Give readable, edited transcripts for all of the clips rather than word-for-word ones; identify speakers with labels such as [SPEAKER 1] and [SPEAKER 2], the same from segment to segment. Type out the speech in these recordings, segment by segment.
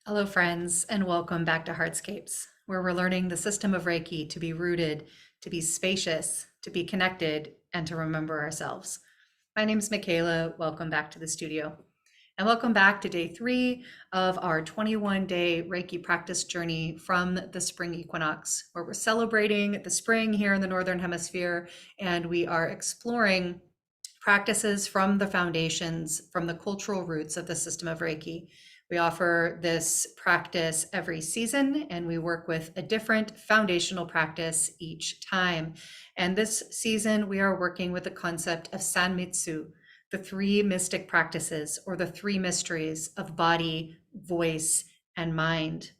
[SPEAKER 1] Hello, friends, and welcome back to Heartscapes, where we're learning the system of Reiki to be rooted, to be spacious, to be connected, and to remember ourselves. My name is Michaela. Welcome back to the studio. And welcome back to day 3 of our 21-day Reiki practice journey from the spring equinox, where we're celebrating the spring here in the Northern Hemisphere, and we are exploring practices from the foundations, from the cultural roots of the system of Reiki. We offer this practice every season, and we work with a different foundational practice each time. And this season, we are working with the concept of Sanmitsu, the 3 mystic practices, or the 3 mysteries of body, voice, and mind.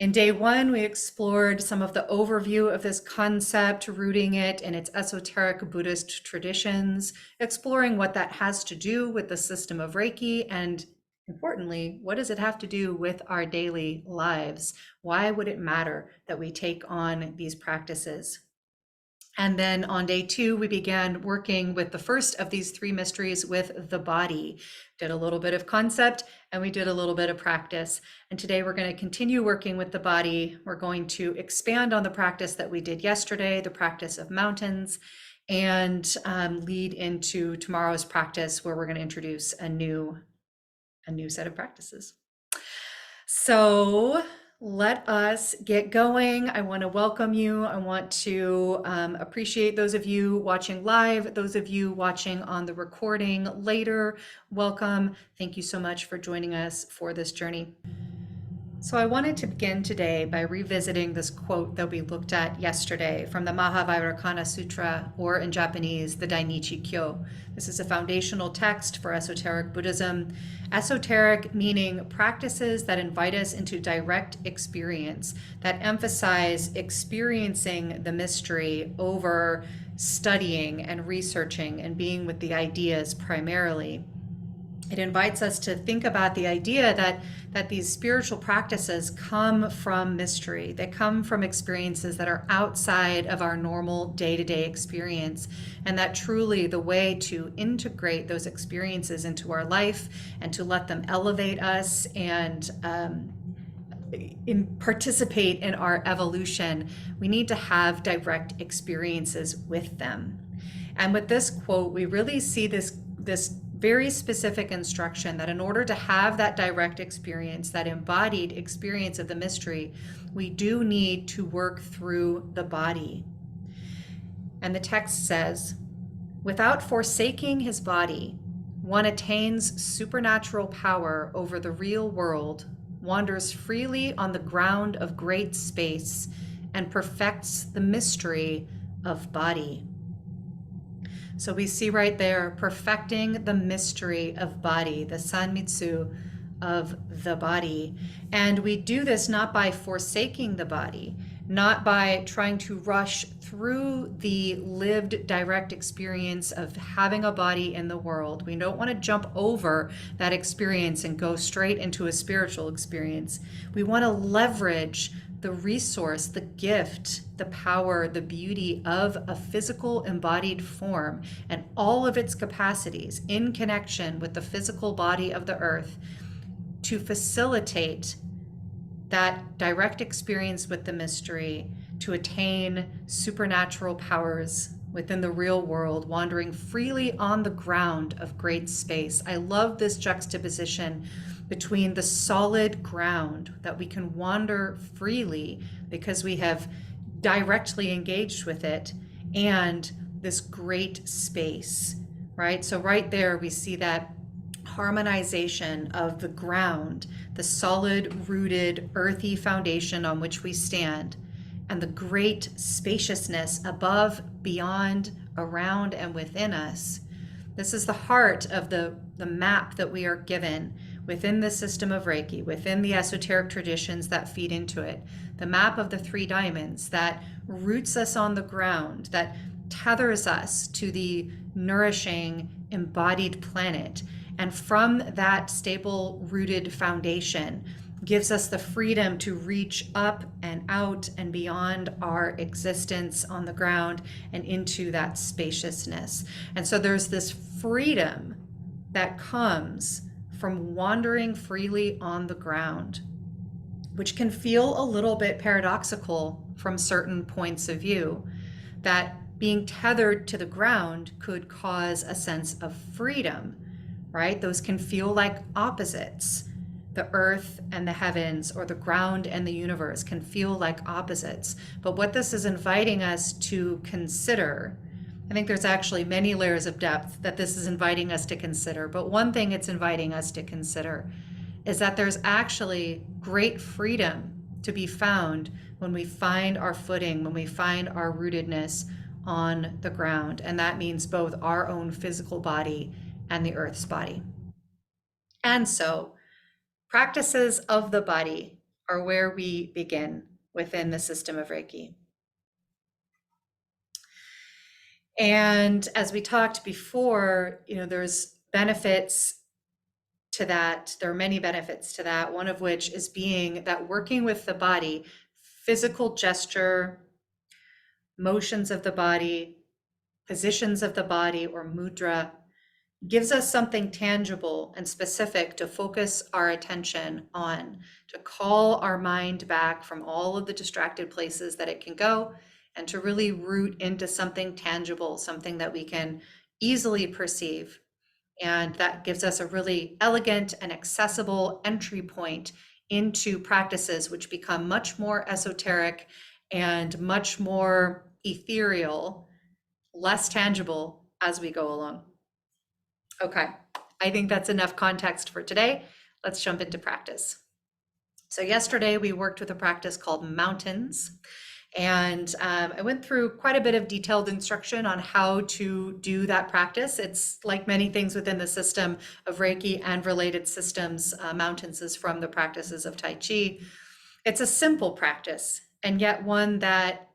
[SPEAKER 1] In day 1, we explored some of the overview of this concept, rooting it in its esoteric Buddhist traditions, exploring what that has to do with the system of Reiki, and importantly, what does it have to do with our daily lives? Why would it matter that we take on these practices? And then on day 2, we began working with the first of these 3 mysteries with the body. Did a little bit of concept and we did a little bit of practice. And today we're going to continue working with the body. We're going to expand on the practice that we did yesterday, the practice of mountains, and lead into tomorrow's practice where we're going to introduce a new set of practices. So let us get going. I want to welcome you. I want to appreciate those of you watching live, those of you watching on the recording later. Welcome. Thank you so much for joining us for this journey. So I wanted to begin today by revisiting this quote that we looked at yesterday from the Mahavairakana Sutra, or in Japanese, the Dainichi Kyo. This is a foundational text for esoteric Buddhism. Esoteric meaning practices that invite us into direct experience, that emphasize experiencing the mystery over studying and researching and being with the ideas primarily. It invites us to think about the idea that these spiritual practices come from mystery. They come from experiences that are outside of our normal day-to-day experience, and that truly the way to integrate those experiences into our life and to let them elevate us and participate in our evolution, we need to have direct experiences with them. And with this quote, we really see this very specific instruction that in order to have that direct experience, that embodied experience of the mystery, we do need to work through the body. And the text says, without forsaking his body, one attains supernatural power over the real world, wanders freely on the ground of great space, and perfects the mystery of body. So we see right there, perfecting the mystery of body, the Sanmitsu of the body. And we do this not by forsaking the body, not by trying to rush through the lived direct experience of having a body in the world. We don't want to jump over that experience and go straight into a spiritual experience. We want to leverage the resource, the gift, the power, the beauty of a physical embodied form and all of its capacities in connection with the physical body of the earth to facilitate that direct experience with the mystery, to attain supernatural powers within the real world, wandering freely on the ground of great space. I love this juxtaposition between the solid ground that we can wander freely because we have directly engaged with it, and this great space, right? So right there we see that harmonization of the ground, the solid, rooted, earthy foundation on which we stand, and the great spaciousness above, beyond, around, and within us. This is the heart of the map that we are given within the system of Reiki, within the esoteric traditions that feed into it. The map of the 3 diamonds that roots us on the ground, that tethers us to the nourishing, embodied planet. And from that stable, rooted foundation, gives us the freedom to reach up and out and beyond our existence on the ground and into that spaciousness. And so there's this freedom that comes from wandering freely on the ground, which can feel a little bit paradoxical from certain points of view, that being tethered to the ground could cause a sense of freedom, right? Those can feel like opposites. The earth and the heavens, or the ground and the universe, can feel like opposites. But what this is inviting us to consider, I think there's actually many layers of depth that this is inviting us to consider. But one thing it's inviting us to consider is that there's actually great freedom to be found when we find our footing, when we find our rootedness on the ground. And that means both our own physical body and the earth's body. And so, practices of the body are where we begin within the system of Reiki. And as we talked before, there's benefits to that. There are many benefits to that, one of which is being that working with the body, physical gesture, motions of the body, positions of the body, or mudra, gives us something tangible and specific to focus our attention on, to call our mind back from all of the distracted places that it can go, and to really root into something tangible, something that we can easily perceive. And that gives us a really elegant and accessible entry point into practices which become much more esoteric and much more ethereal, less tangible as we go along. Okay, I think that's enough context for today. Let's jump into practice. So yesterday we worked with a practice called Mountains, and I went through quite a bit of detailed instruction on how to do that practice. It's like many things within the system of Reiki and related systems. Mountains is from the practices of Tai Chi. It's a simple practice, and yet one that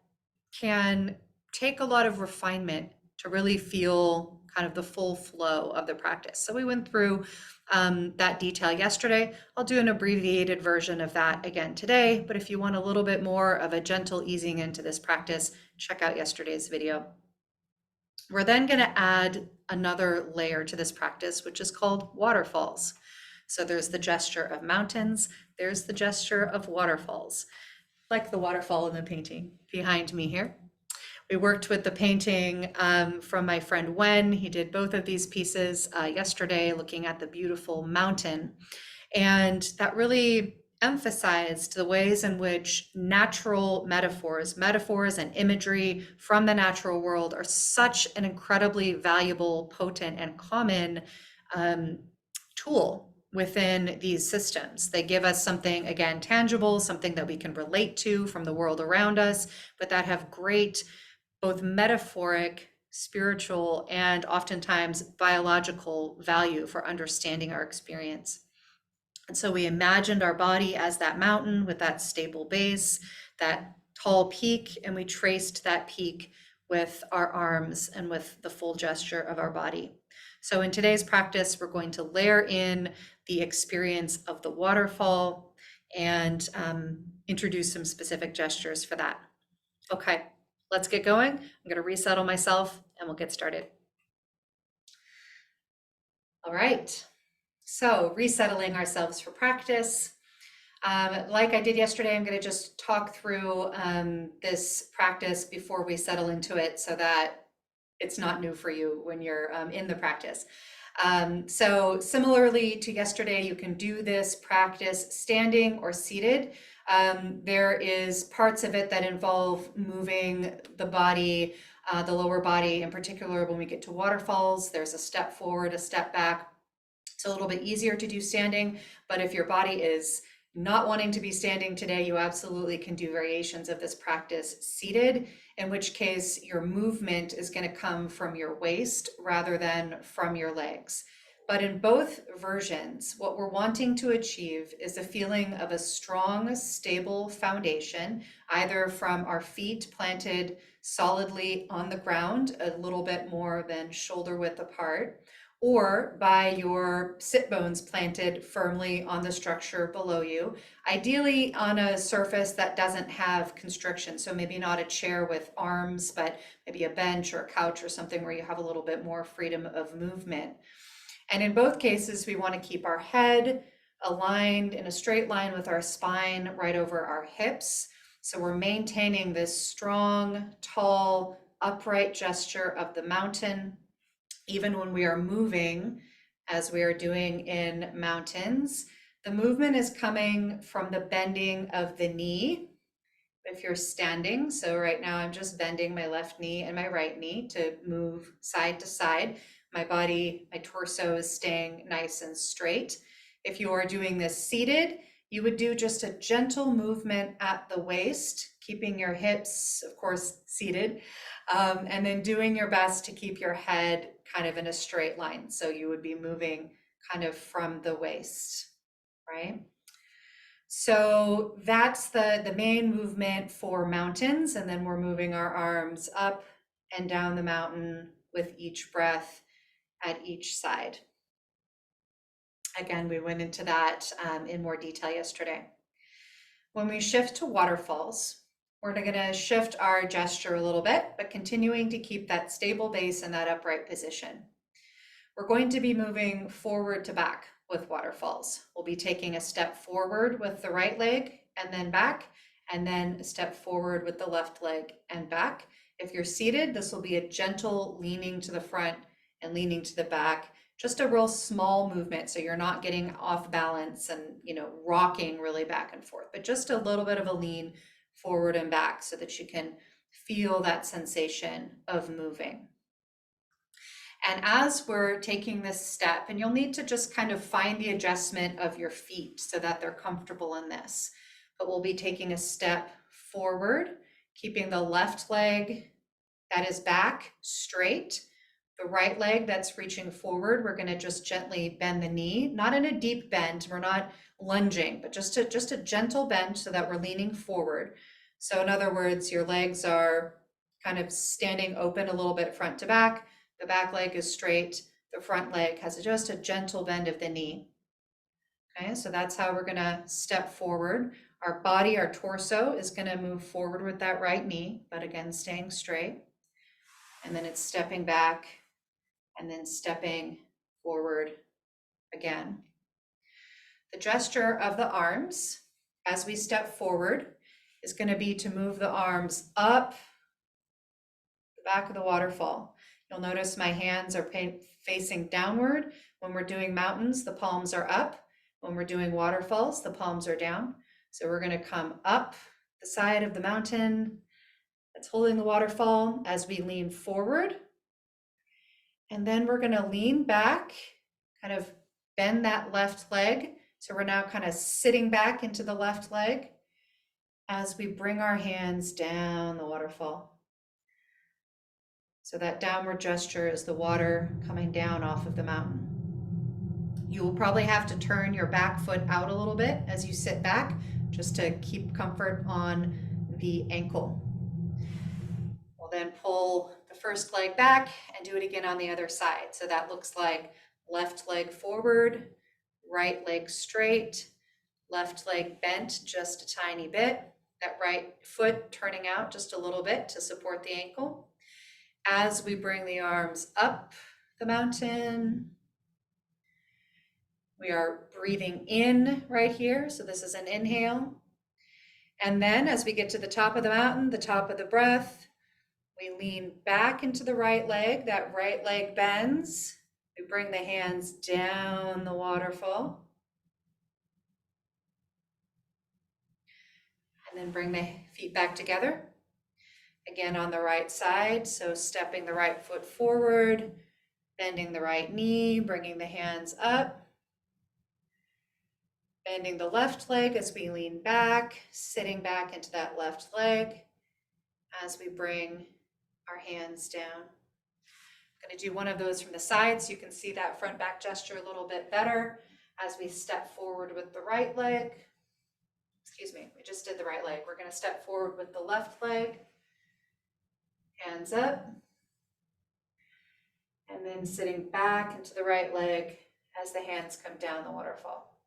[SPEAKER 1] can take a lot of refinement to really feel kind of the full flow of the practice. So we went through that detail yesterday. I'll do an abbreviated version of that again today, but if you want a little bit more of a gentle easing into this practice, check out yesterday's video. We're then going to add another layer to this practice, which is called waterfalls. So there's the gesture of mountains, there's the gesture of waterfalls, like the waterfall in the painting behind me here. We worked with the painting from my friend Wen. He did both of these pieces yesterday, looking at the beautiful mountain. And that really emphasized the ways in which natural metaphors and imagery from the natural world are such an incredibly valuable, potent, and common tool within these systems. They give us something, again, tangible, something that we can relate to from the world around us, but that have great both metaphoric, spiritual, and oftentimes biological value for understanding our experience. And so we imagined our body as that mountain with that stable base, that tall peak, and we traced that peak with our arms and with the full gesture of our body. So in today's practice, we're going to layer in the experience of the waterfall and introduce some specific gestures for that. Okay. Let's get going. I'm going to resettle myself and we'll get started. All right. So resettling ourselves for practice. Like I did yesterday, I'm going to just talk through this practice before we settle into it so that it's not new for you when you're in the practice. So similarly to yesterday, you can do this practice standing or seated. There is parts of it that involve moving the body, the lower body in particular. When we get to waterfalls, there's a step forward, a step back. It's a little bit easier to do standing, but if your body is not wanting to be standing today, you absolutely can do variations of this practice seated, in which case your movement is going to come from your waist rather than from your legs. But in both versions, what we're wanting to achieve is a feeling of a strong, stable foundation, either from our feet planted solidly on the ground, a little bit more than shoulder width apart, or by your sit bones planted firmly on the structure below you, ideally on a surface that doesn't have constriction. So maybe not a chair with arms, but maybe a bench or a couch or something where you have a little bit more freedom of movement. And in both cases, we want to keep our head aligned in a straight line with our spine right over our hips. So we're maintaining this strong, tall, upright gesture of the mountain, even when we are moving, as we are doing in mountains. The movement is coming from the bending of the knee. If you're standing, so right now I'm just bending my left knee and my right knee to move side to side. My body, my torso is staying nice and straight. If you are doing this seated, you would do just a gentle movement at the waist, keeping your hips, of course, seated, and then doing your best to keep your head kind of in a straight line. So you would be moving kind of from the waist, right? So that's the main movement for mountains, and then we're moving our arms up and down the mountain with each breath at each side. Again, we went into that in more detail yesterday. When we shift to waterfalls, we're going to shift our gesture a little bit, but continuing to keep that stable base in that upright position. We're going to be moving forward to back with waterfalls. We'll be taking a step forward with the right leg and then back, and then a step forward with the left leg and back. If you're seated, this will be a gentle leaning to the front and leaning to the back, just a real small movement. So you're not getting off balance and, rocking really back and forth, but just a little bit of a lean forward and back so that you can feel that sensation of moving. And as we're taking this step, and you'll need to just kind of find the adjustment of your feet so that they're comfortable in this, but we'll be taking a step forward, keeping the left leg that is back straight, the right leg that's reaching forward. We're going to just gently bend the knee, not in a deep bend. We're not lunging, but just a gentle bend so that we're leaning forward. So in other words, your legs are kind of standing open a little bit front to back. The back leg is straight. The front leg has just a gentle bend of the knee. Okay, so that's how we're going to step forward. Our body, our torso is going to move forward with that right knee, but again, staying straight. And then it's stepping back and then stepping forward again. The gesture of the arms as we step forward is going to be to move the arms up the back of the waterfall. You'll notice my hands are facing downward. When we're doing mountains, the palms are up. When we're doing waterfalls, the palms are down. So we're going to come up the side of the mountain that's holding the waterfall as we lean forward. And then we're going to lean back, kind of bend that left leg. So we're now kind of sitting back into the left leg as we bring our hands down the waterfall. So that downward gesture is the water coming down off of the mountain. You will probably have to turn your back foot out a little bit as you sit back, just to keep comfort on the ankle. We'll then pull the first leg back and do it again on the other side. So that looks like left leg forward, right leg straight, left leg bent just a tiny bit, that right foot turning out just a little bit to support the ankle. As we bring the arms up the mountain, we are breathing in right here. So this is an inhale. And then as we get to the top of the mountain, the top of the breath, we lean back into the right leg. That right leg bends. We bring the hands down the waterfall. And then bring the feet back together. Again on the right side, so stepping the right foot forward, bending the right knee, bringing the hands up. Bending the left leg as we lean back, sitting back into that left leg as we bring our hands down. I'm going to do one of those from the side so you can see that front back gesture a little bit better as we step forward with the right leg. Excuse me, we just did the right leg. We're going to step forward with the left leg. Hands up, and then sitting back into the right leg as the hands come down the waterfall.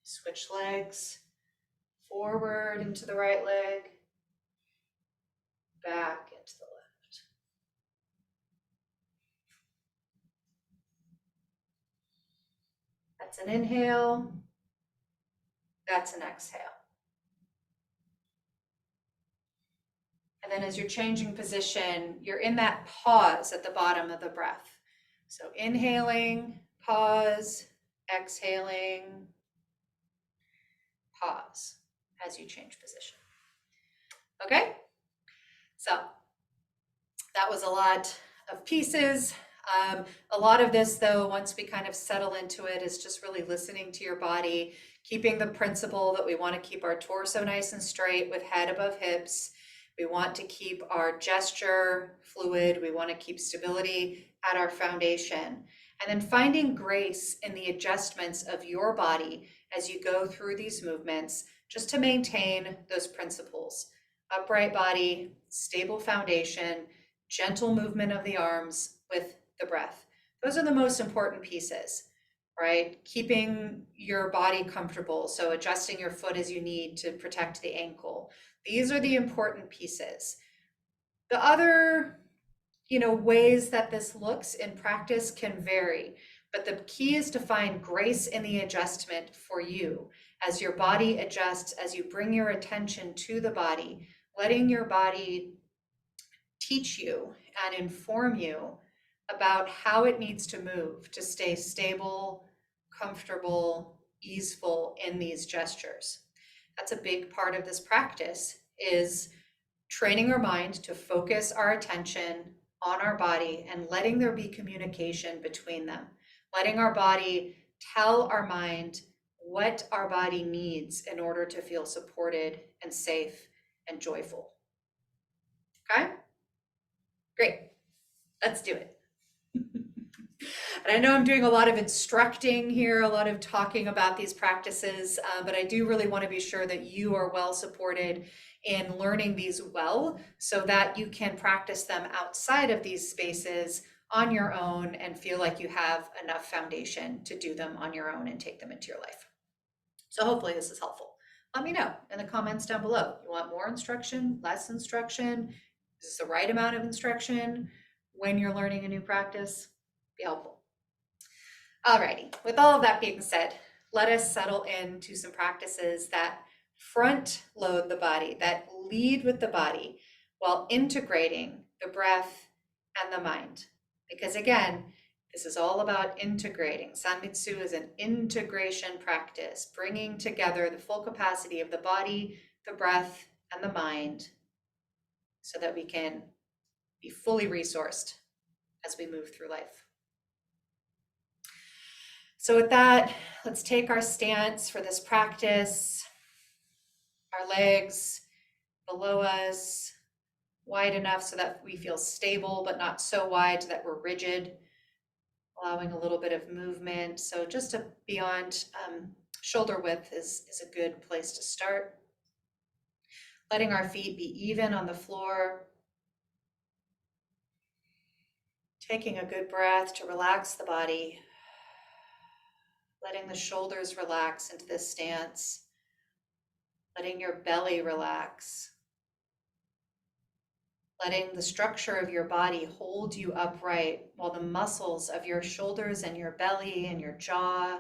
[SPEAKER 1] Switch legs, forward into the right leg, back into the left. That's an inhale. That's an exhale. And then as you're changing position, you're in that pause at the bottom of the breath. So inhaling, pause, exhaling, pause as you change position. Okay? So that was a lot of pieces. A lot of this, though, once we kind of settle into it, is just really listening to your body, keeping the principle that we want to keep our torso nice and straight with head above hips. We want to keep our gesture fluid. We want to keep stability at our foundation. And then finding grace in the adjustments of your body as you go through these movements, just to maintain those principles. Upright body, stable foundation, gentle movement of the arms with the breath. Those are the most important pieces, right? Keeping your body comfortable, so adjusting your foot as you need to protect the ankle. These are the important pieces. The other, ways that this looks in practice can vary, but the key is to find grace in the adjustment for you as your body adjusts, as you bring your attention to the body, letting your body teach you and inform you about how it needs to move to stay stable, comfortable, easeful in these gestures. That's a big part of this practice, is training our mind to focus our attention on our body and letting there be communication between them, letting our body tell our mind what our body needs in order to feel supported and safe and joyful. Okay? Great. Let's do it. And I know I'm doing a lot of instructing here, a lot of talking about these practices, but I do really want to be sure that you are well supported in learning these well so that you can practice them outside of these spaces on your own and feel like you have enough foundation to do them on your own and take them into your life. So hopefully this is helpful. Let me know in the comments down below. You want more instruction, less instruction? Is this the right amount of instruction when you're learning a new practice? Be helpful. Alrighty, with all of that being said, let us settle into some practices that front load the body, that lead with the body while integrating the breath and the mind. Because again, this is all about integrating. Sanmitsu is an integration practice, bringing together the full capacity of the body, the breath, and the mind so that we can be fully resourced as we move through life. So with that, let's take our stance for this practice. Our legs below us, wide enough so that we feel stable, but not so wide that we're rigid, allowing a little bit of movement. So just beyond shoulder width is a good place to start. Letting our feet be even on the floor. Taking a good breath to relax the body. Letting the shoulders relax into this stance. Letting your belly relax. Letting the structure of your body hold you upright while the muscles of your shoulders and your belly and your jaw,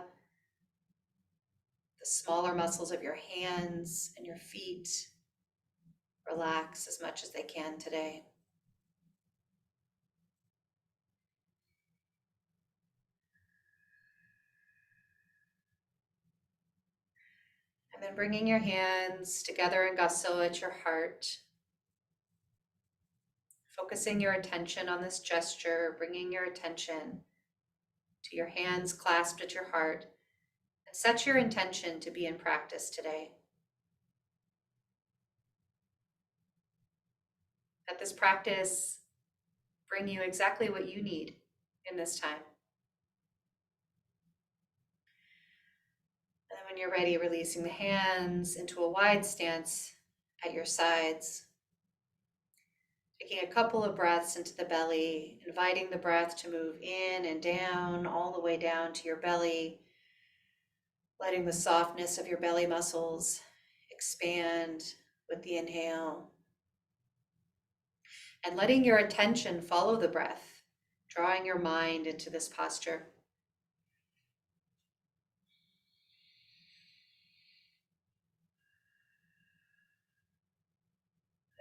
[SPEAKER 1] the smaller muscles of your hands and your feet, relax as much as they can today. And then bringing your hands together in gasso at your heart. Focusing your attention on this gesture, bringing your attention to your hands clasped at your heart, and set your intention to be in practice today. Let this practice bring you exactly what you need in this time. And then when you're ready, releasing the hands into a wide stance at your sides. Taking a couple of breaths into the belly, inviting the breath to move in and down, all the way down to your belly, letting the softness of your belly muscles expand with the inhale, and letting your attention follow the breath, drawing your mind into this posture.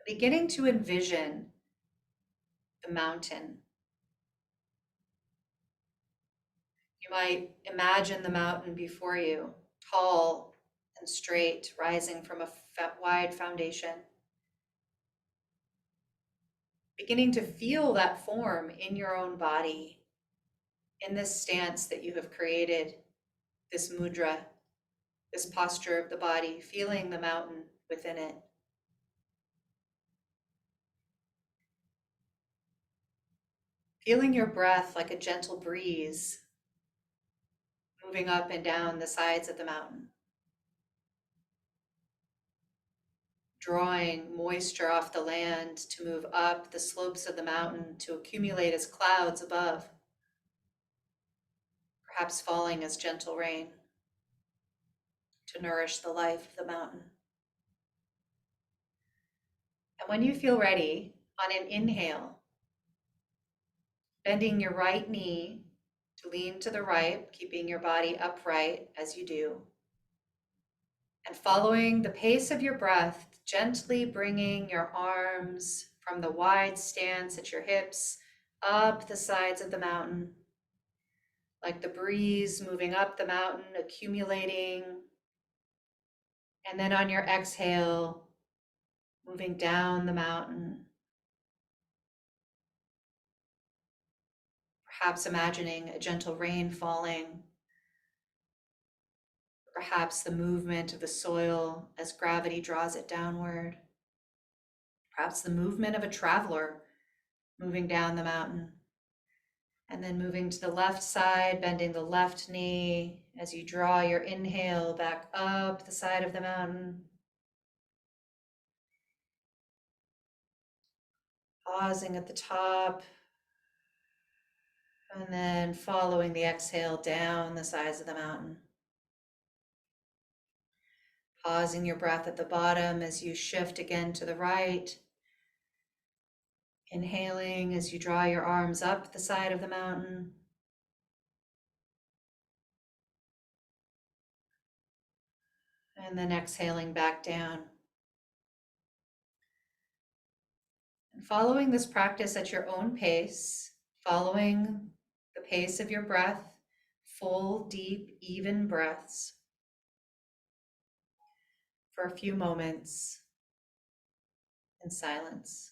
[SPEAKER 1] beginning to envision the mountain. You might imagine the mountain before you, tall and straight, rising from a wide foundation. Beginning to feel that form in your own body, in this stance that you have created, this mudra, this posture of the body, feeling the mountain within it. Feeling your breath like a gentle breeze moving up and down the sides of the mountain. Drawing moisture off the land to move up the slopes of the mountain to accumulate as clouds above, perhaps falling as gentle rain to nourish the life of the mountain. And when you feel ready, on an inhale, bending your right knee to lean to the right, keeping your body upright as you do, and following the pace of your breath, gently bringing your arms from the wide stance at your hips up the sides of the mountain, like the breeze moving up the mountain, accumulating. And then on your exhale, moving down the mountain. Perhaps imagining a gentle rain falling. Perhaps the movement of the soil as gravity draws it downward. Perhaps the movement of a traveler moving down the mountain. And then moving to the left side, bending the left knee as you draw your inhale back up the side of the mountain. Pausing at the top. And then following the exhale down the sides of the mountain. Pausing your breath at the bottom as you shift again to the right. Inhaling as you draw your arms up the side of the mountain. And then exhaling back down. And following this practice at your own pace, following the pace of your breath, full, deep, even breaths for a few moments in silence.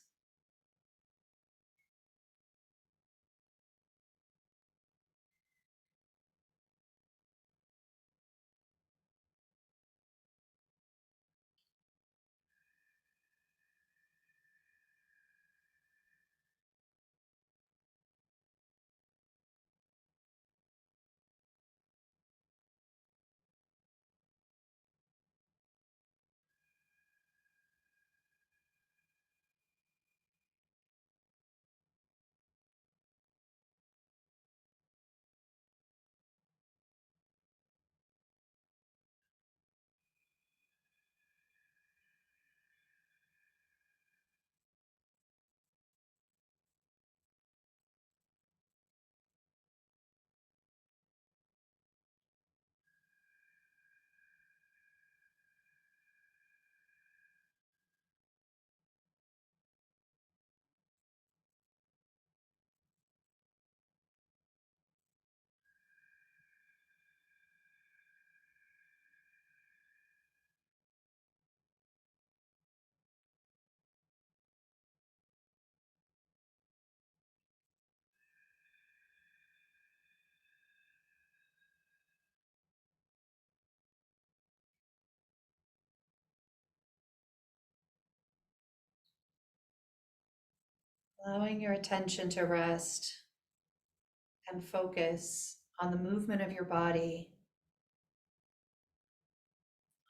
[SPEAKER 1] Allowing your attention to rest and focus on the movement of your body,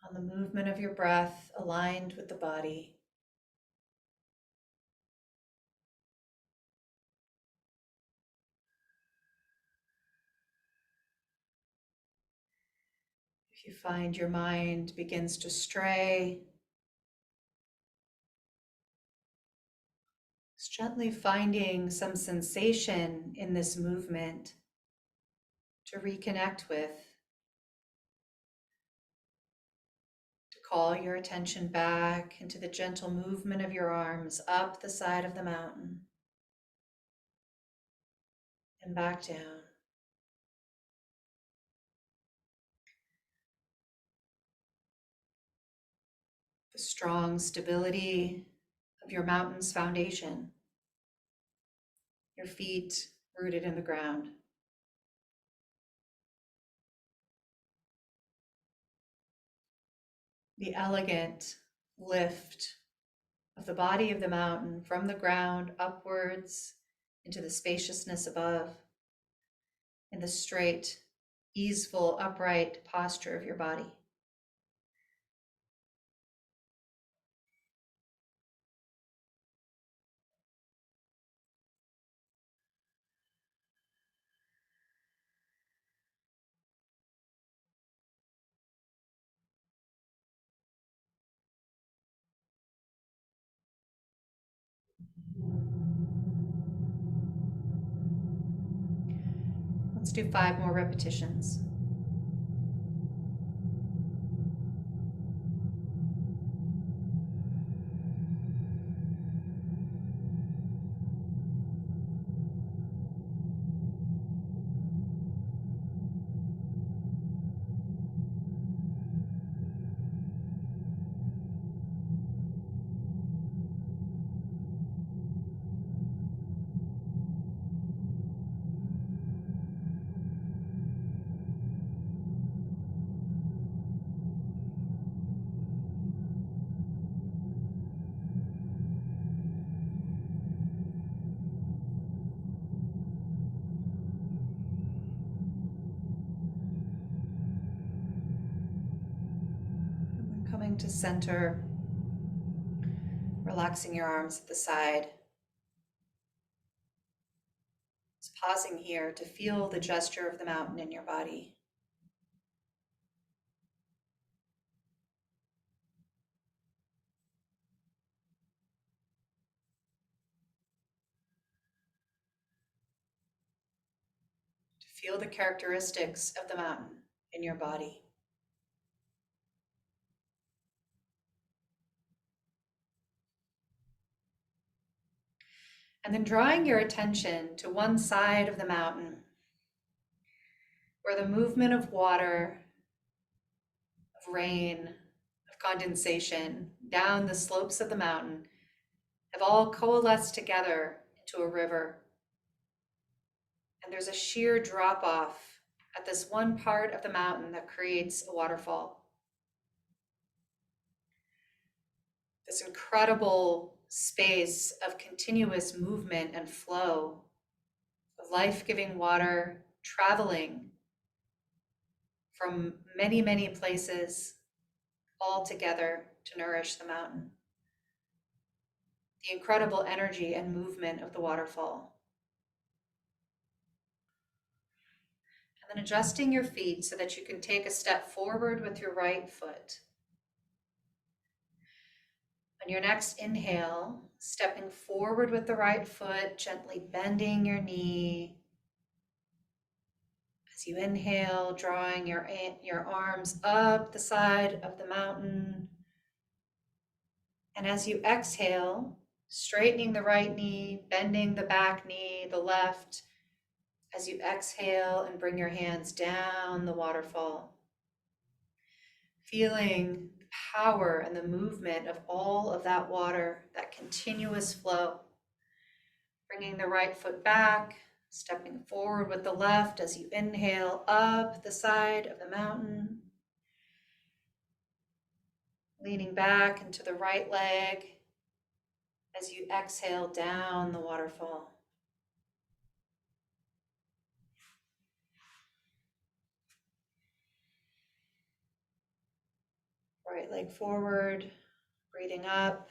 [SPEAKER 1] on the movement of your breath aligned with the body. If you find your mind begins to stray, just gently finding some sensation in this movement to reconnect with, to Call your attention back into the gentle movement of your arms up the side of the mountain and back down. The strong stability of your mountain's foundation, your feet rooted in the ground. The elegant lift of the body of the mountain from the ground upwards into the spaciousness above, in the straight, easeful, upright posture of your body. Let's do 5 more repetitions. Coming to center, relaxing your arms at the side. Just pausing here to feel the gesture of the mountain in your body. To feel the characteristics of the mountain in your body. And then drawing your attention to one side of the mountain where the movement of water, of rain, of condensation down the slopes of the mountain have all coalesced together into a river. And there's a sheer drop off at this one part of the mountain that creates a waterfall. This incredible space of continuous movement and flow, of life-giving water traveling from many, many places all together to nourish the mountain. The incredible energy and movement of the waterfall. And then adjusting your feet so that you can take a step forward with your right foot. On your next inhale, stepping forward with the right foot, gently bending your knee. As you inhale, drawing your arms up the side of the mountain. And as you exhale, straightening the right knee, bending the back knee, the left. As you exhale and bring your hands down the waterfall. Feeling the power and the movement of all of that water, that continuous flow. Bringing the right foot back, stepping forward with the left as you inhale up the side of the mountain. Leaning back into the right leg as you exhale down the waterfall. Right leg forward, breathing up.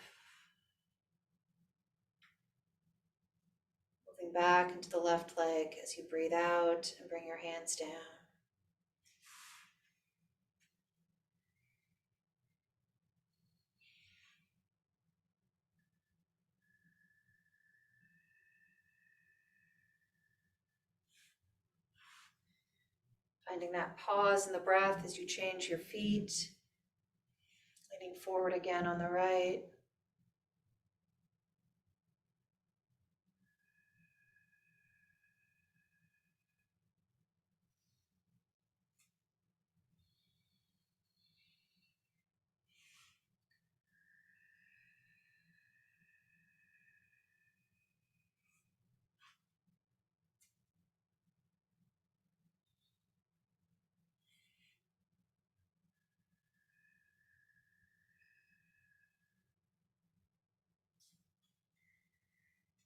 [SPEAKER 1] Moving back into the left leg as you breathe out and bring your hands down. Finding that pause in the breath as you change your feet. Leaning forward again on the right.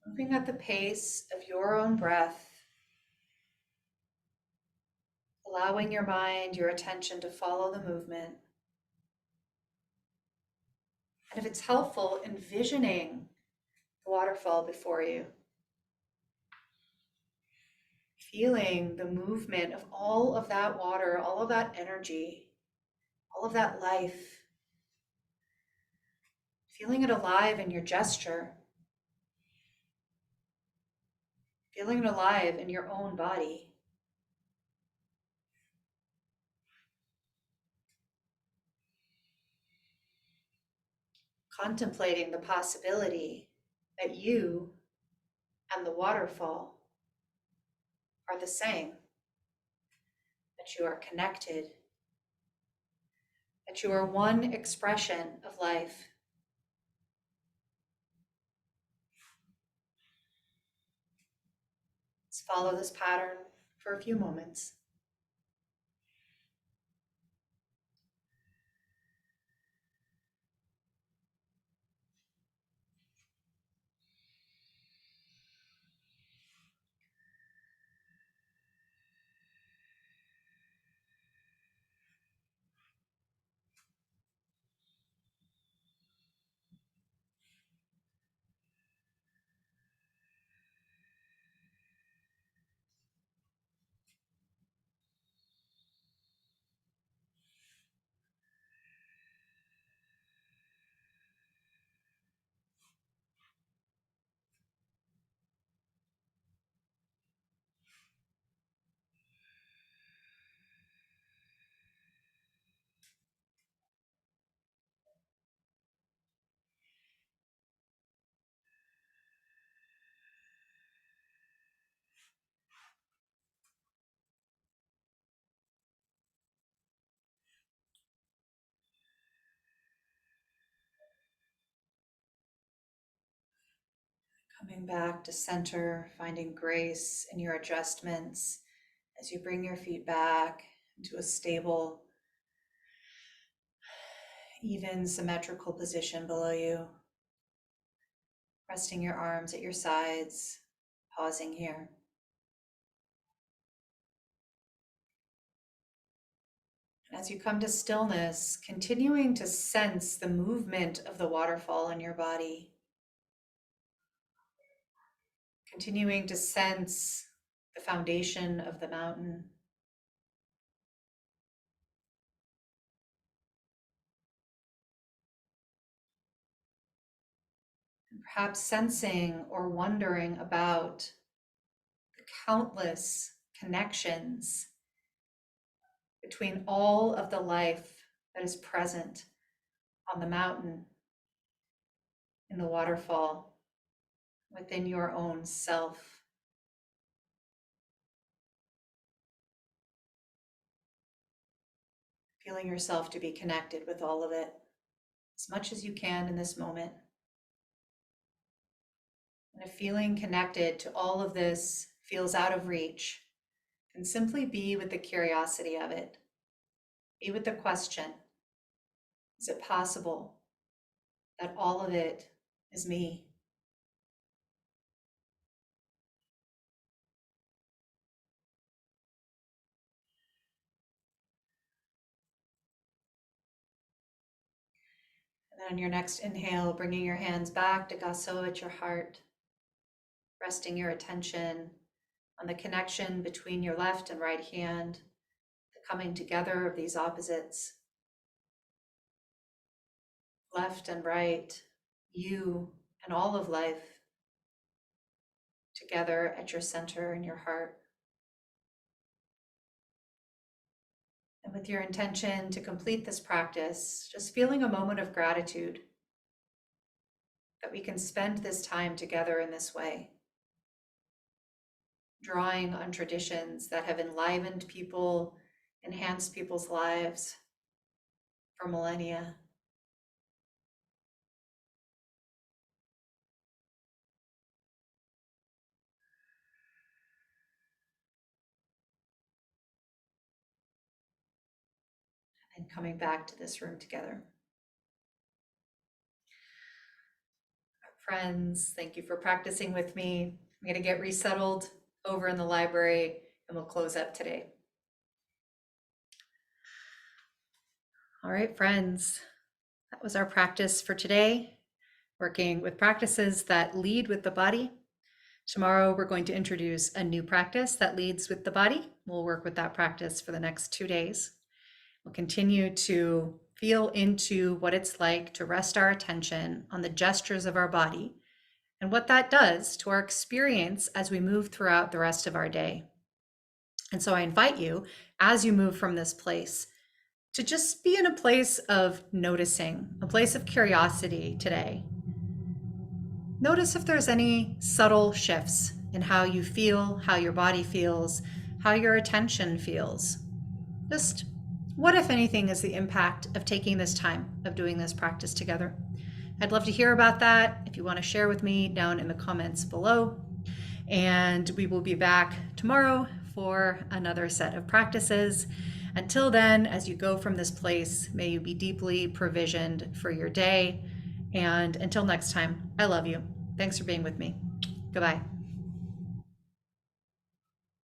[SPEAKER 1] Moving at the pace of your own breath, allowing your mind, your attention to follow the movement. And if it's helpful, envisioning the waterfall before you, feeling the movement of all of that water, all of that energy, all of that life, feeling it alive in your gesture, feeling it alive in your own body. Contemplating the possibility that you and the waterfall are the same, that you are connected, that you are one expression of life. Let's follow this pattern for a few moments. Coming back to center, finding grace in your adjustments as you bring your feet back into a stable, even symmetrical position below you. Resting your arms at your sides, pausing here. And as you come to stillness, continuing to sense the movement of the waterfall in your body. Continuing to sense the foundation of the mountain. And perhaps sensing or wondering about the countless connections between all of the life that is present on the mountain, in the waterfall, within your own self. Feeling yourself to be connected with all of it as much as you can in this moment. And if feeling connected to all of this feels out of reach, then simply be with the curiosity of it. Be with the question, is it possible that all of it is me? And then on your next inhale, bringing your hands back to Gasso at your heart, resting your attention on the connection between your left and right hand, the coming together of these opposites, left and right, you and all of life together at your center in your heart. And with your intention to complete this practice, just feeling a moment of gratitude that we can spend this time together in this way, drawing on traditions that have enlivened people, enhanced people's lives for millennia. And coming back to this room together. Friends, thank you for practicing with me. I'm going to get resettled over in the library and we'll close up today. All right, friends, that was our practice for today, working with practices that lead with the body. Tomorrow, we're going to introduce a new practice that leads with the body. We'll work with that practice for the next 2 days. We'll continue to feel into what it's like to rest our attention on the gestures of our body and what that does to our experience as we move throughout the rest of our day. And so I invite you, as you move from this place, to just be in a place of noticing, a place of curiosity today. Notice if there's any subtle shifts in how you feel, how your body feels, how your attention feels. Just what, if anything, is the impact of taking this time of doing this practice together? I'd love to hear about that if you want to share with me down in the comments below. And we will be back tomorrow for another set of practices. Until then, as you go from this place, may you be deeply provisioned for your day. And until next time, I love you. Thanks for being with me. Goodbye.